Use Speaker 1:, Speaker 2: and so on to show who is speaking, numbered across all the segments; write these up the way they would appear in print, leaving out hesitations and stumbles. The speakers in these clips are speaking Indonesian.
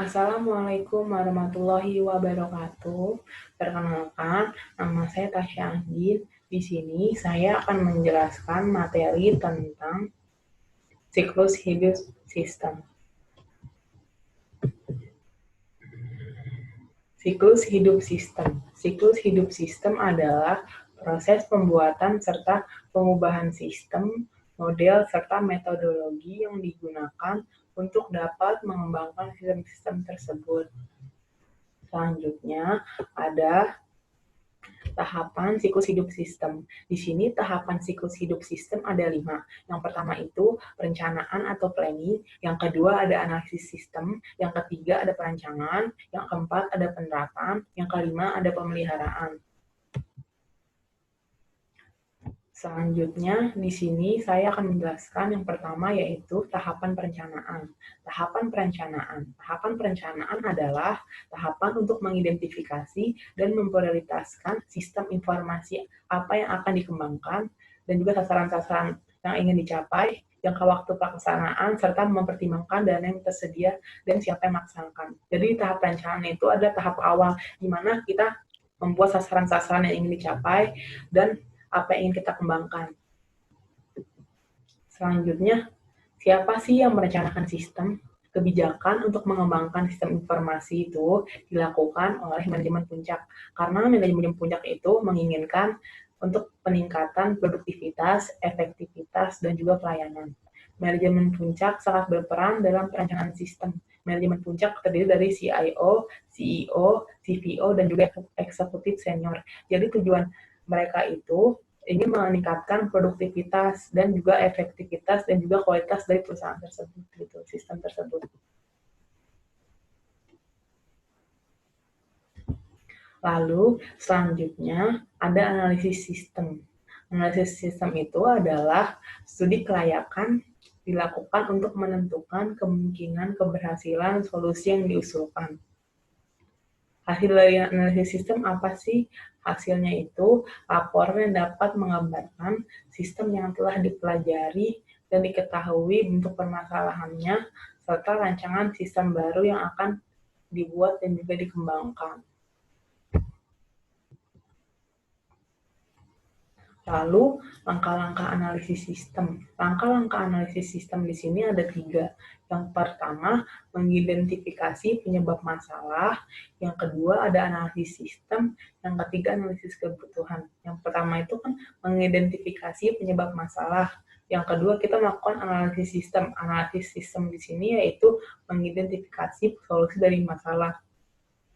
Speaker 1: Assalamualaikum warahmatullahi wabarakatuh. Perkenalkan, nama saya Tasya Anggin. Di sini saya akan menjelaskan materi tentang siklus hidup sistem. Siklus hidup sistem. Siklus hidup sistem adalah proses pembuatan serta pengubahan sistem, model, serta metodologi yang digunakan untuk dapat mengembangkan sistem-sistem tersebut. Selanjutnya ada tahapan siklus hidup sistem. Di sini tahapan siklus hidup sistem ada 5. Yang pertama itu perencanaan atau planning, yang kedua ada analisis sistem, yang ketiga ada perancangan, yang keempat ada penerapan, yang kelima ada pemeliharaan. Selanjutnya, di sini saya akan menjelaskan yang pertama yaitu tahapan perencanaan. Tahapan perencanaan adalah tahapan untuk mengidentifikasi dan memprioritaskan sistem informasi apa yang akan dikembangkan dan juga sasaran-sasaran yang ingin dicapai, jangka waktu pelaksanaan, serta mempertimbangkan dana yang tersedia dan siapa yang melaksanakan. Jadi tahap perencanaan itu adalah tahap awal di mana kita membuat sasaran-sasaran yang ingin dicapai dan apa yang ingin kita kembangkan. Selanjutnya, siapa sih yang merencanakan sistem? Kebijakan untuk mengembangkan sistem informasi itu dilakukan oleh manajemen puncak. Karena manajemen puncak itu menginginkan untuk peningkatan produktivitas, efektivitas, dan juga pelayanan. Manajemen puncak sangat berperan dalam perencanaan sistem. Manajemen puncak terdiri dari CIO, CEO, CVO, dan juga eksekutif senior. Jadi tujuan mereka itu ingin meningkatkan produktivitas dan juga efektivitas dan juga kualitas dari perusahaan tersebut, gitu, sistem tersebut. Lalu selanjutnya ada analisis sistem. Analisis sistem itu adalah studi kelayakan dilakukan untuk menentukan kemungkinan keberhasilan solusi yang diusulkan. Hasil dari analisis sistem apa sih? Hasilnya itu laporan yang dapat menggambarkan sistem yang telah dipelajari dan diketahui bentuk permasalahannya, serta rancangan sistem baru yang akan dibuat dan juga dikembangkan. Lalu, langkah-langkah analisis sistem. Langkah-langkah analisis sistem di sini ada 3. Yang pertama, mengidentifikasi penyebab masalah. Yang kedua, ada analisis sistem. Yang ketiga, analisis kebutuhan. Yang pertama itu kan mengidentifikasi penyebab masalah. Yang kedua, kita melakukan analisis sistem. Analisis sistem di sini yaitu mengidentifikasi solusi dari masalah.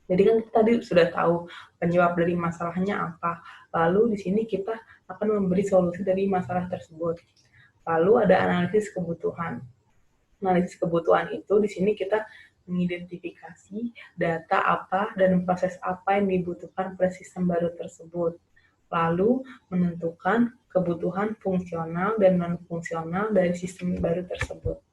Speaker 1: Jadi kan kita tadi sudah tahu penyebab dari masalahnya apa. Lalu di sini kita akan memberi solusi dari masalah tersebut. Lalu ada analisis kebutuhan. Analisis kebutuhan itu di sini kita mengidentifikasi data apa dan proses apa yang dibutuhkan pada sistem baru tersebut. Lalu menentukan kebutuhan fungsional dan non-fungsional dari sistem baru tersebut.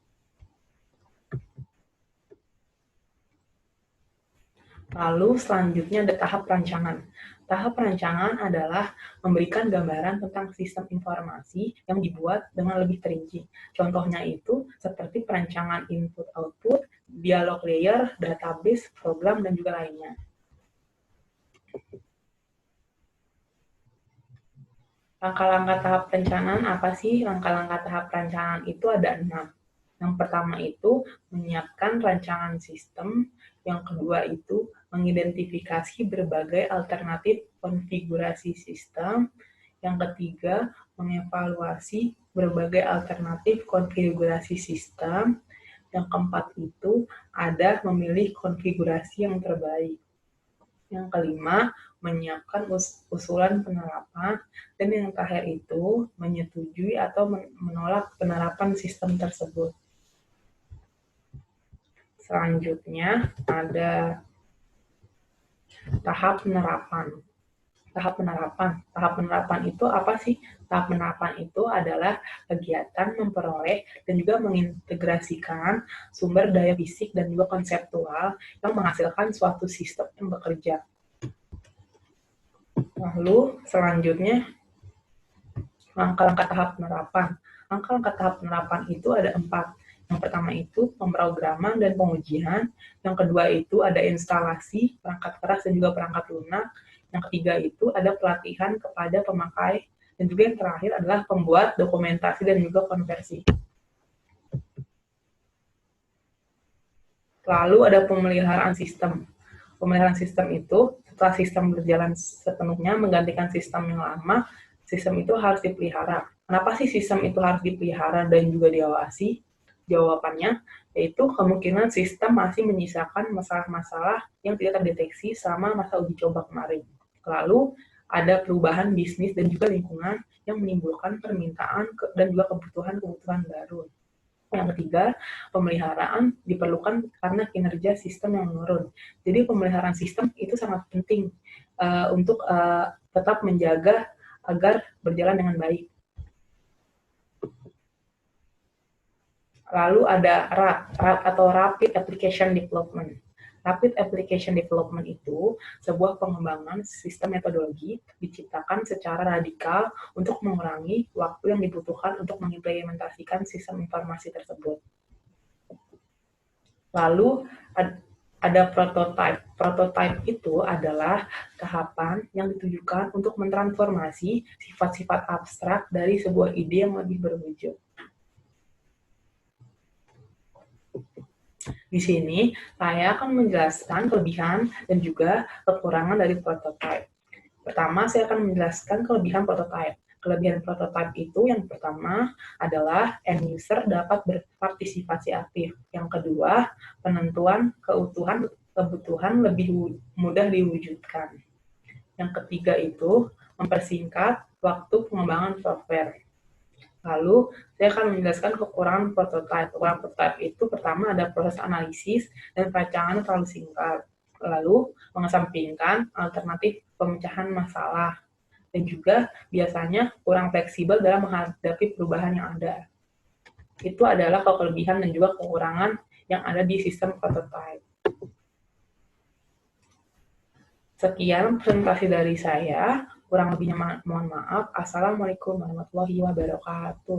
Speaker 1: Lalu selanjutnya ada tahap rancangan. Tahap rancangan adalah memberikan gambaran tentang sistem informasi yang dibuat dengan lebih terinci. Contohnya itu seperti perancangan input-output, dialog layer, database, program, dan juga lainnya. Langkah-langkah tahap perencanaan apa sih? Langkah-langkah tahap perencanaan itu ada 6. Yang pertama itu menyiapkan rancangan sistem, yang kedua itu mengidentifikasi berbagai alternatif konfigurasi sistem, yang ketiga mengevaluasi berbagai alternatif konfigurasi sistem, yang keempat itu ada memilih konfigurasi yang terbaik. Yang kelima, menyiapkan usulan penerapan, dan yang terakhir itu menyetujui atau menolak penerapan sistem tersebut. Selanjutnya ada tahap penerapan. Tahap penerapan itu apa sih? Tahap penerapan itu adalah kegiatan memperoleh dan juga mengintegrasikan sumber daya fisik dan juga konseptual yang menghasilkan suatu sistem yang bekerja. Lalu selanjutnya langkah-langkah tahap penerapan. Langkah-langkah tahap penerapan itu ada 4. Yang pertama itu pemrograman dan pengujian. Yang kedua itu ada instalasi perangkat keras dan juga perangkat lunak. Yang ketiga itu ada pelatihan kepada pemakai. Dan juga yang terakhir adalah pembuat dokumentasi dan juga konversi. Lalu ada pemeliharaan sistem. Pemeliharaan sistem itu setelah sistem berjalan sepenuhnya menggantikan sistem yang lama, sistem itu harus dipelihara. Kenapa sih sistem itu harus dipelihara dan juga diawasi? Jawabannya yaitu kemungkinan sistem masih menyisakan masalah-masalah yang tidak terdeteksi selama masa uji coba kemarin. Lalu ada perubahan bisnis dan juga lingkungan yang menimbulkan permintaan dan juga kebutuhan-kebutuhan baru. Yang ketiga, pemeliharaan diperlukan karena kinerja sistem yang menurun. Jadi pemeliharaan sistem itu sangat penting untuk tetap menjaga agar berjalan dengan baik. Lalu ada RAD atau Rapid Application Development. Rapid Application Development itu sebuah pengembangan sistem metodologi diciptakan secara radikal untuk mengurangi waktu yang dibutuhkan untuk mengimplementasikan sistem informasi tersebut. Lalu ada prototype. Prototype itu adalah tahapan yang ditujukan untuk mentransformasi sifat-sifat abstrak dari sebuah ide yang lebih berwujud. Di sini, saya akan menjelaskan kelebihan dan juga kekurangan dari prototype. Pertama, saya akan menjelaskan kelebihan prototype. Kelebihan prototype itu yang pertama adalah end user dapat berpartisipasi aktif. Yang kedua, penentuan kebutuhan lebih mudah diwujudkan. Yang ketiga itu mempersingkat waktu pengembangan software. Lalu, saya akan menjelaskan kekurangan prototype. Kekurangan prototype itu pertama ada proses analisis dan perancangan terlalu singkat. Lalu, mengesampingkan alternatif pemecahan masalah. Dan juga biasanya kurang fleksibel dalam menghadapi perubahan yang ada. Itu adalah kelebihan dan juga kekurangan yang ada di sistem prototype. Sekian presentasi dari saya. Kurang lebihnya mohon maaf. Assalamualaikum warahmatullahi wabarakatuh.